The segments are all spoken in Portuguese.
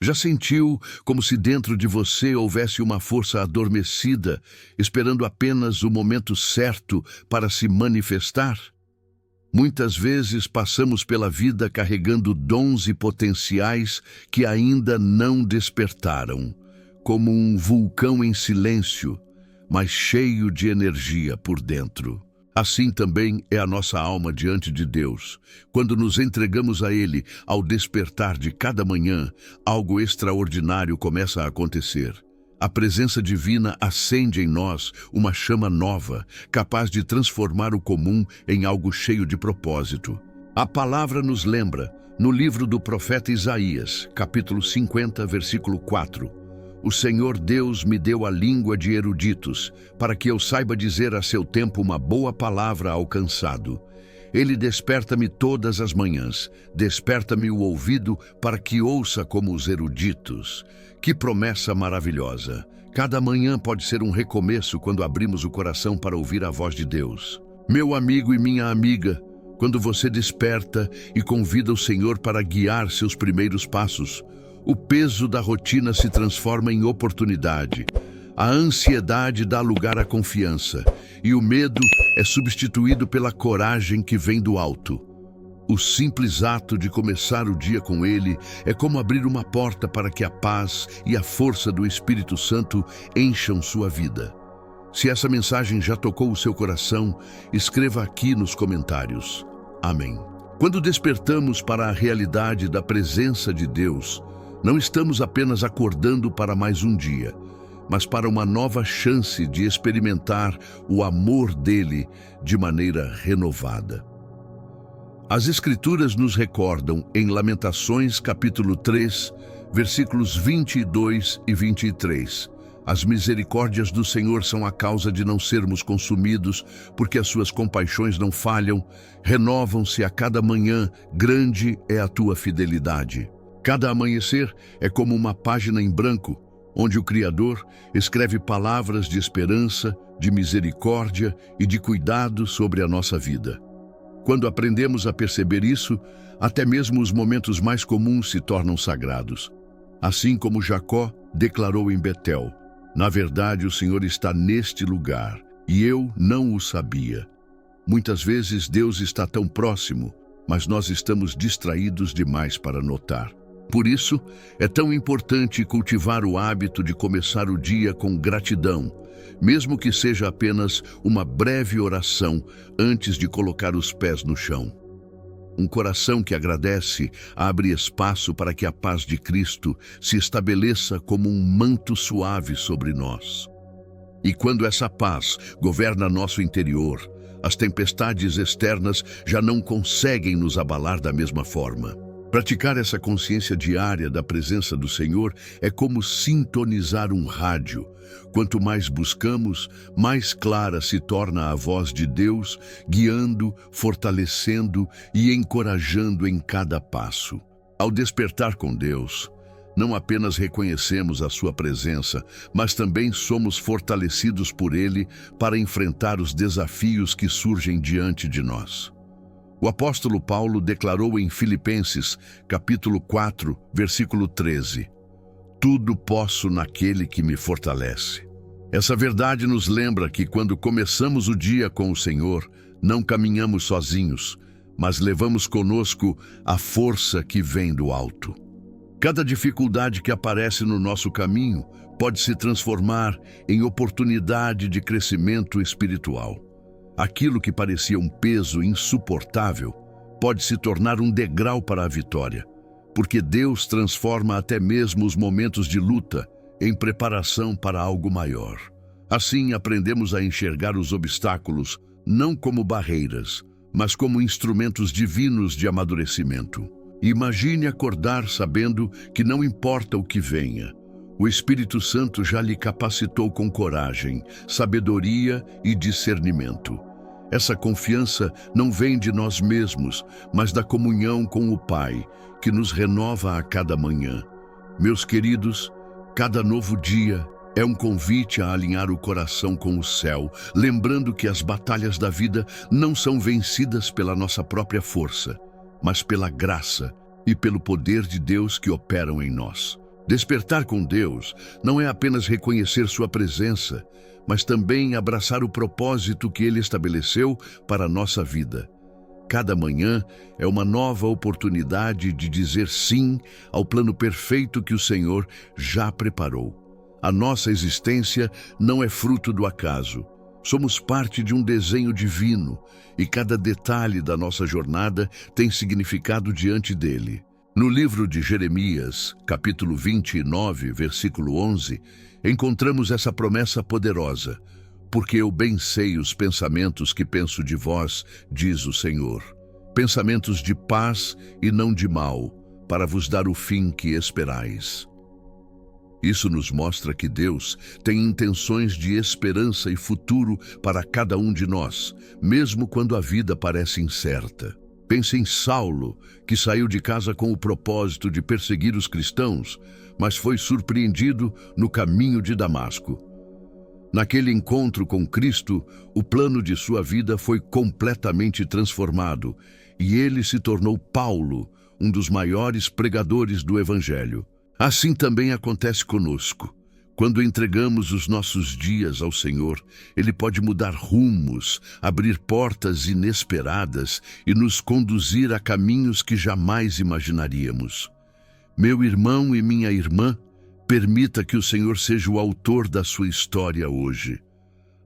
Já sentiu como se dentro de você houvesse uma força adormecida, esperando apenas o momento certo para se manifestar? Muitas vezes passamos pela vida carregando dons e potenciais que ainda não despertaram, como um vulcão em silêncio, mas cheio de energia por dentro. Assim também é a nossa alma diante de Deus. Quando nos entregamos a Ele, ao despertar de cada manhã, algo extraordinário começa a acontecer. A presença divina acende em nós uma chama nova, capaz de transformar o comum em algo cheio de propósito. A palavra nos lembra, no livro do profeta Isaías, capítulo 50, versículo 4, "O Senhor Deus me deu a língua de eruditos, para que eu saiba dizer a seu tempo uma boa palavra ao cansado. Ele desperta-me todas as manhãs, desperta-me o ouvido para que ouça como os eruditos." Que promessa maravilhosa! Cada manhã pode ser um recomeço quando abrimos o coração para ouvir a voz de Deus. Meu amigo e minha amiga, quando você desperta e convida o Senhor para guiar seus primeiros passos, o peso da rotina se transforma em oportunidade. A ansiedade dá lugar à confiança, e o medo é substituído pela coragem que vem do alto. O simples ato de começar o dia com Ele é como abrir uma porta para que a paz e a força do Espírito Santo encham sua vida. Se essa mensagem já tocou o seu coração, escreva aqui nos comentários. Amém. Quando despertamos para a realidade da presença de Deus, não estamos apenas acordando para mais um dia, mas para uma nova chance de experimentar o amor dele de maneira renovada. As Escrituras nos recordam em Lamentações, capítulo 3, versículos 22 e 23. As misericórdias do Senhor são a causa de não sermos consumidos, porque as suas compaixões não falham, renovam-se a cada manhã, grande é a tua fidelidade. Cada amanhecer é como uma página em branco, onde o Criador escreve palavras de esperança, de misericórdia e de cuidado sobre a nossa vida. Quando aprendemos a perceber isso, até mesmo os momentos mais comuns se tornam sagrados. Assim como Jacó declarou em Betel: "Na verdade, o Senhor está neste lugar, e eu não o sabia." Muitas vezes Deus está tão próximo, mas nós estamos distraídos demais para notar. Por isso, é tão importante cultivar o hábito de começar o dia com gratidão, mesmo que seja apenas uma breve oração antes de colocar os pés no chão. Um coração que agradece abre espaço para que a paz de Cristo se estabeleça como um manto suave sobre nós. E quando essa paz governa nosso interior, as tempestades externas já não conseguem nos abalar da mesma forma. Praticar essa consciência diária da presença do Senhor é como sintonizar um rádio. Quanto mais buscamos, mais clara se torna a voz de Deus, guiando, fortalecendo e encorajando em cada passo. Ao despertar com Deus, não apenas reconhecemos a sua presença, mas também somos fortalecidos por Ele para enfrentar os desafios que surgem diante de nós. O apóstolo Paulo declarou em Filipenses, capítulo 4, versículo 13, "Tudo posso naquele que me fortalece." Essa verdade nos lembra que quando começamos o dia com o Senhor, não caminhamos sozinhos, mas levamos conosco a força que vem do alto. Cada dificuldade que aparece no nosso caminho pode se transformar em oportunidade de crescimento espiritual. Aquilo que parecia um peso insuportável pode se tornar um degrau para a vitória, porque Deus transforma até mesmo os momentos de luta em preparação para algo maior. Assim, aprendemos a enxergar os obstáculos não como barreiras, mas como instrumentos divinos de amadurecimento. Imagine acordar sabendo que não importa o que venha, o Espírito Santo já lhe capacitou com coragem, sabedoria e discernimento. Essa confiança não vem de nós mesmos, mas da comunhão com o Pai, que nos renova a cada manhã. Meus queridos, cada novo dia é um convite a alinhar o coração com o céu, lembrando que as batalhas da vida não são vencidas pela nossa própria força, mas pela graça e pelo poder de Deus que operam em nós. Despertar com Deus não é apenas reconhecer sua presença, mas também abraçar o propósito que Ele estabeleceu para a nossa vida. Cada manhã é uma nova oportunidade de dizer sim ao plano perfeito que o Senhor já preparou. A nossa existência não é fruto do acaso. Somos parte de um desenho divino e cada detalhe da nossa jornada tem significado diante dele. No livro de Jeremias, capítulo 29, versículo 11, encontramos essa promessa poderosa. Porque eu bem sei os pensamentos que penso de vós, diz o Senhor. Pensamentos de paz e não de mal, para vos dar o fim que esperais. Isso nos mostra que Deus tem intenções de esperança e futuro para cada um de nós, mesmo quando a vida parece incerta. Pense em Saulo, que saiu de casa com o propósito de perseguir os cristãos, mas foi surpreendido no caminho de Damasco. Naquele encontro com Cristo, o plano de sua vida foi completamente transformado e ele se tornou Paulo, um dos maiores pregadores do Evangelho. Assim também acontece conosco. Quando entregamos os nossos dias ao Senhor, Ele pode mudar rumos, abrir portas inesperadas e nos conduzir a caminhos que jamais imaginaríamos. Meu irmão e minha irmã, permita que o Senhor seja o autor da sua história hoje.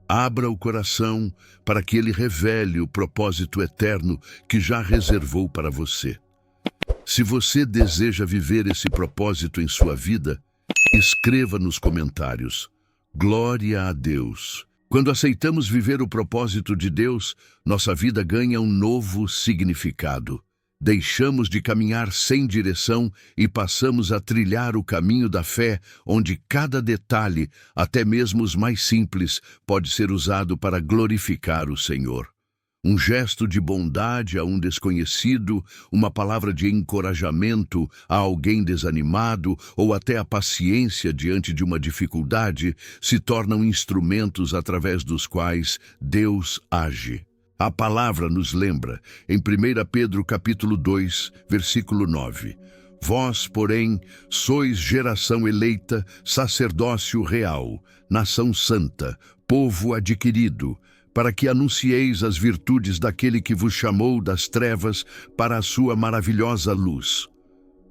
Abra o coração para que Ele revele o propósito eterno que já reservou para você. Se você deseja viver esse propósito em sua vida, escreva nos comentários. Glória a Deus! Quando aceitamos viver o propósito de Deus, nossa vida ganha um novo significado. Deixamos de caminhar sem direção e passamos a trilhar o caminho da fé, onde cada detalhe, até mesmo os mais simples, pode ser usado para glorificar o Senhor. Um gesto de bondade a um desconhecido, uma palavra de encorajamento a alguém desanimado ou até a paciência diante de uma dificuldade se tornam instrumentos através dos quais Deus age. A palavra nos lembra, em 1 Pedro capítulo 2, versículo 9, Vós, porém, sois geração eleita, sacerdócio real, nação santa, povo adquirido, para que anuncieis as virtudes daquele que vos chamou das trevas para a sua maravilhosa luz.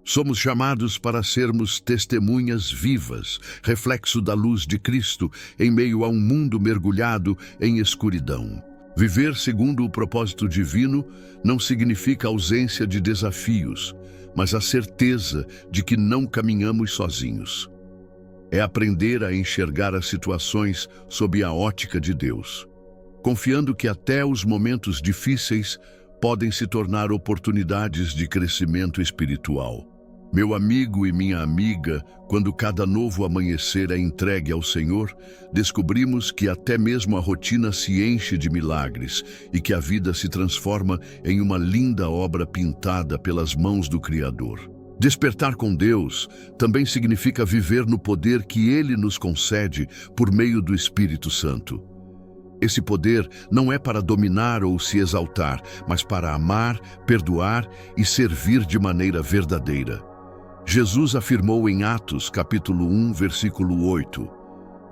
Somos chamados para sermos testemunhas vivas, reflexo da luz de Cristo, em meio a um mundo mergulhado em escuridão. Viver segundo o propósito divino não significa ausência de desafios, mas a certeza de que não caminhamos sozinhos. É aprender a enxergar as situações sob a ótica de Deus, confiando que até os momentos difíceis podem se tornar oportunidades de crescimento espiritual. Meu amigo e minha amiga, quando cada novo amanhecer é entregue ao Senhor, descobrimos que até mesmo a rotina se enche de milagres e que a vida se transforma em uma linda obra pintada pelas mãos do Criador. Despertar com Deus também significa viver no poder que Ele nos concede por meio do Espírito Santo. Esse poder não é para dominar ou se exaltar, mas para amar, perdoar e servir de maneira verdadeira. Jesus afirmou em Atos, capítulo 1, versículo 8,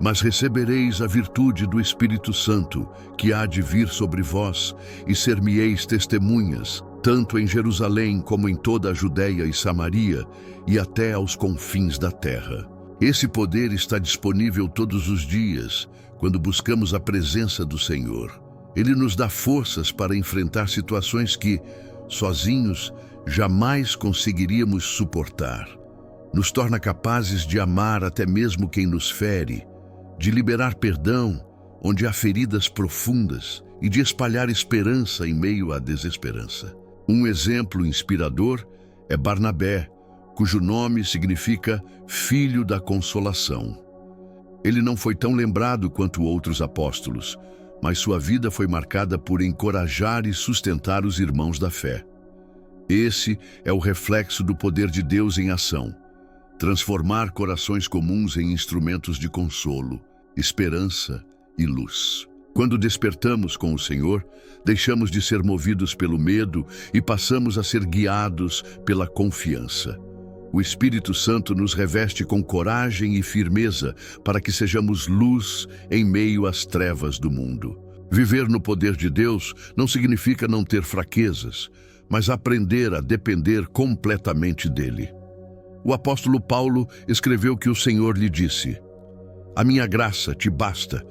Mas recebereis a virtude do Espírito Santo, que há de vir sobre vós, e ser-me-eis testemunhas, tanto em Jerusalém como em toda a Judeia e Samaria, e até aos confins da terra. Esse poder está disponível todos os dias, quando buscamos a presença do Senhor. Ele nos dá forças para enfrentar situações que, sozinhos, jamais conseguiríamos suportar. Nos torna capazes de amar até mesmo quem nos fere, de liberar perdão onde há feridas profundas e de espalhar esperança em meio à desesperança. Um exemplo inspirador é Barnabé, cujo nome significa Filho da Consolação. Ele não foi tão lembrado quanto outros apóstolos, mas sua vida foi marcada por encorajar e sustentar os irmãos da fé. Esse é o reflexo do poder de Deus em ação, transformar corações comuns em instrumentos de consolo, esperança e luz. Quando despertamos com o Senhor, deixamos de ser movidos pelo medo e passamos a ser guiados pela confiança. O Espírito Santo nos reveste com coragem e firmeza para que sejamos luz em meio às trevas do mundo. Viver no poder de Deus não significa não ter fraquezas, mas aprender a depender completamente dele. O apóstolo Paulo escreveu que o Senhor lhe disse: "A minha graça te basta,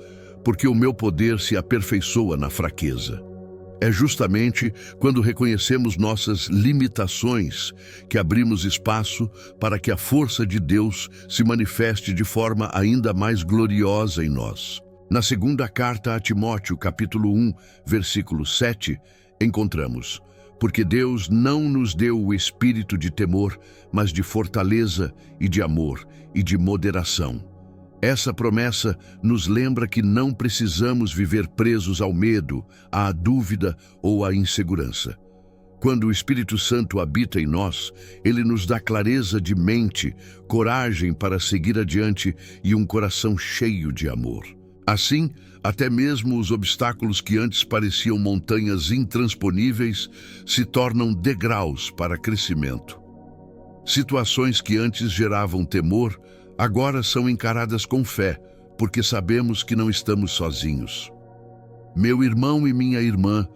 porque o meu poder se aperfeiçoa na fraqueza." É justamente quando reconhecemos nossas limitações que abrimos espaço para que a força de Deus se manifeste de forma ainda mais gloriosa em nós. Na segunda carta a Timóteo, capítulo 1, versículo 7, encontramos: "Porque Deus não nos deu o espírito de temor, mas de fortaleza e de amor e de moderação." Essa promessa nos lembra que não precisamos viver presos ao medo, à dúvida ou à insegurança. Quando o Espírito Santo habita em nós, ele nos dá clareza de mente, coragem para seguir adiante e um coração cheio de amor. Assim, até mesmo os obstáculos que antes pareciam montanhas intransponíveis se tornam degraus para crescimento. Situações que antes geravam temor agora são encaradas com fé, porque sabemos que não estamos sozinhos. Meu irmão e minha irmã,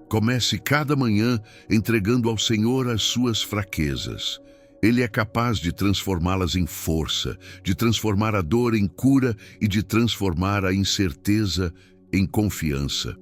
comece cada manhã entregando ao Senhor as suas fraquezas. Ele é capaz de transformá-las em força, de transformar a dor em cura e de transformar a incerteza em confiança.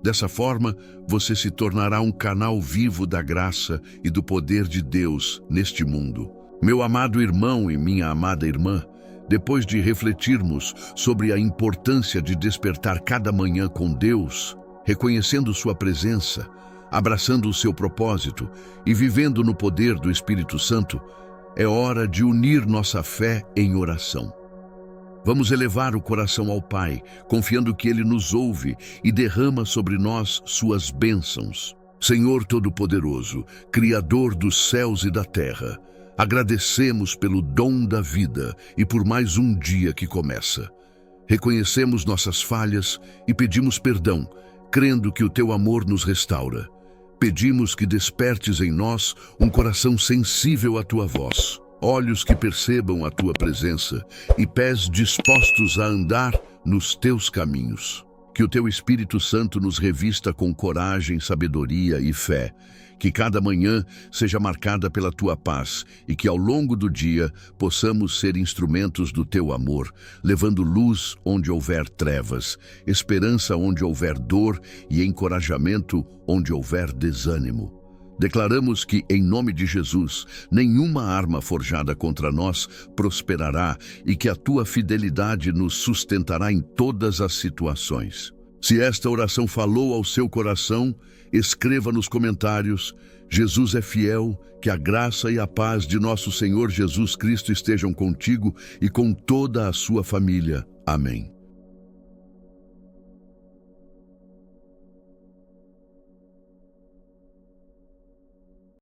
Dessa forma, você se tornará um canal vivo da graça e do poder de Deus neste mundo. Meu amado irmão e minha amada irmã, depois de refletirmos sobre a importância de despertar cada manhã com Deus, reconhecendo sua presença, abraçando o seu propósito e vivendo no poder do Espírito Santo, é hora de unir nossa fé em oração. Vamos elevar o coração ao Pai, confiando que Ele nos ouve e derrama sobre nós suas bênçãos. Senhor Todo-Poderoso, Criador dos céus e da terra, agradecemos pelo dom da vida e por mais um dia que começa. Reconhecemos nossas falhas e pedimos perdão, crendo que o Teu amor nos restaura. Pedimos que despertes em nós um coração sensível à Tua voz, olhos que percebam a Tua presença e pés dispostos a andar nos Teus caminhos. Que o Teu Espírito Santo nos revista com coragem, sabedoria e fé. Que cada manhã seja marcada pela Tua paz e que ao longo do dia possamos ser instrumentos do Teu amor, levando luz onde houver trevas, esperança onde houver dor e encorajamento onde houver desânimo. Declaramos que, em nome de Jesus, nenhuma arma forjada contra nós prosperará e que a Tua fidelidade nos sustentará em todas as situações. Se esta oração falou ao seu coração, escreva nos comentários: Jesus é fiel, que a graça e a paz de nosso Senhor Jesus Cristo estejam contigo e com toda a sua família. Amém.